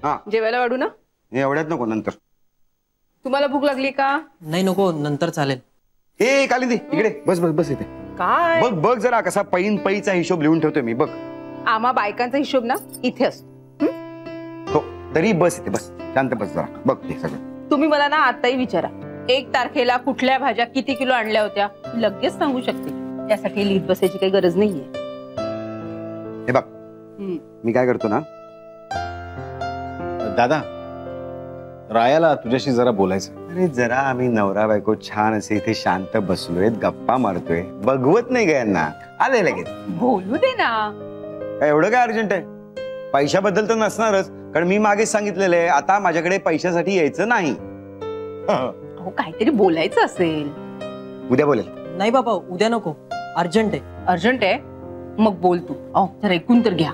हा जेवायला वाढू ना? एवढ्यात नको, नंतर. तुम्हाला भूक लागली का? नाही नको, नंतर चालेल. ए कालिंदी इकडे बस बस बस इथे. काय बघ बघ जरा कसा पैचा हिशोब लिहून ठेवतोय मी, बघ. आम्हा बायकांचा हिशोब ना इथे असतो. हो तरी बस इथे बस, शांत बस जरा, बघ ते सगळं. तुम्ही मला ना आताही विचारा 1 तारखेला कुठल्या भाज्या किती किलो आणल्या होत्या, लगेच सांगू शकते. त्यासाठी लिहित बसायची काही गरज नाहीये. हे बघ मी काय करतो ना. दादा, रायाला तुझ्याशी जरा बोलायचं. अरे जरा आम्ही नवरा बायको छान असे इथे शांत बसलोय, गप्पा मारतोय, बघवत नाही का यांना? आले लगेच. बोलू दे ना. एवढं काय अर्जंट आहे? पैशाबद्दल तर नसणारच, कारण मी मागेच सांगितलेलं आहे आता माझ्याकडे पैशासाठी यायचं नाही. अहो काहीतरी बोलायचं असेल. उद्या बोलेल. नाही बाबा, उद्या नको, अर्जंट आहे. अर्जंट आहे मग बोल तू. अहो जरा ऐकून तर घ्या.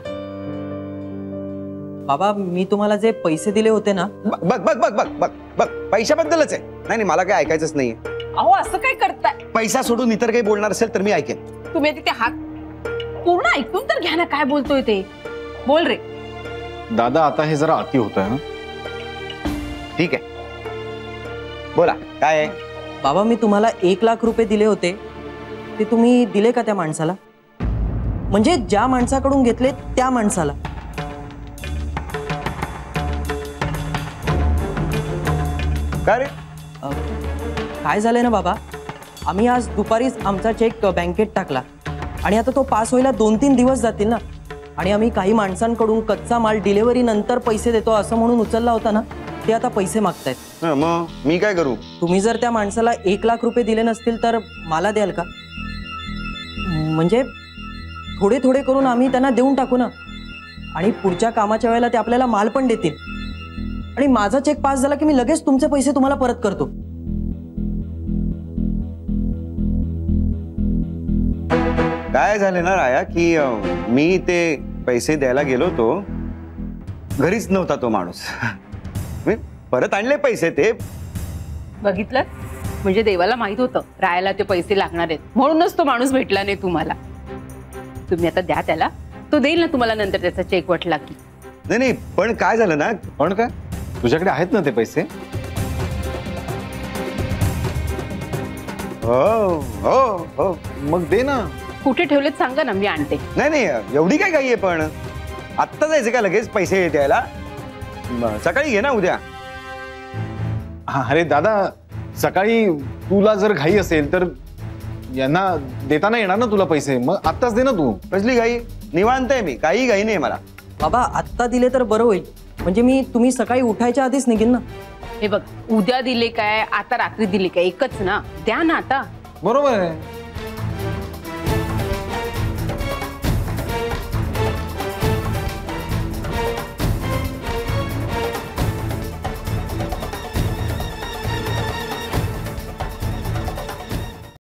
बाबा मी तुम्हाला जे पैसे दिले होते ना. बघ बघ बघ बघ बघ बघ पैशाबद्दलच आहे. नाही नाही मला काय ऐकायचंच नाहीये. अहो असं काय करताय? पैसा सोडून इतर काही बोलणार असेल तर मी ऐकेन. तुम्ही तिथे हात पूर्ण ऐकून तर घ्या ना, काय बोलतोय ते. बोल रे. दादा आता हे जरा अति होतंय ना. ठीक आहे बोला काय आहे? बाबा मी तुम्हाला 1 लाख रुपये दिले होते, ते तुम्ही दिले का त्या माणसाला? म्हणजे ज्या माणसाकडून घेतले त्या माणसाला. का रे? काय झालंय ना बाबा, आम्ही आज दुपारीच आमचा चेक बँकेत टाकला आणि आता तो पास व्हायला 2-3 दिवस जातील ना. आणि आम्ही काही माणसांकडून कच्चा माल डिलिव्हरी नंतर पैसे देतो असं म्हणून उचलला होता ना, ते आता पैसे मागतायत. मग मी काय करू? तुम्ही जर त्या माणसाला 1 लाख रुपये दिले नसतील तर मला द्याल का? म्हणजे थोडे थोडे करून आम्ही त्यांना देऊन टाकू ना, आणि पुढच्या कामाच्या वेळेला ते आपल्याला माल पण देतील. आणि माझा चेक पास झाला की मी लगेच तुमचे पैसे तुम्हाला परत करतो. काय झाले ना राया की मी ते पैसे द्यायला गेलो तो घरीच नव्हता तो माणूस. मी परत आणले पैसे. ते बघितलं म्हणजे देवाला माहित होतं रायाला ते पैसे लागणार आहेत, म्हणूनच तो माणूस भेटला नाही तुम्हाला. तुम्ही आता द्या त्याला, तो देईल ना तुम्हाला नंतर त्याचा चेक वटला की. नाही नाही पण काय झालं ना. पण काय तुझ्याकडे आहेत ना ते पैसे? हो हो हो मग दे ना. कुठे ठेवलेत सांगा ना, मी आणते. नाही नाही एवढी काय घाई आहे? पण आत्ता जायचं का लगेच पैसे द्यायला? सकाळी घे ना उद्या. हा अरे दादा, सकाळी तुला जर घाई असेल तर यांना देताना येणार ना तुला पैसे, मग आत्ताच दे ना तू. कसली घाई? निवांत आहे मी, काही घाई नाही मला. बाबा आत्ता दिले तर बरं होईल, म्हणजे मी तुम्ही सकाळी उठायच्या आधीच निघेन ना. हे बघ, उद्या दिले काय आता रात्री दिले काय एकच ना, द्या ना आता. बरोबर आहे.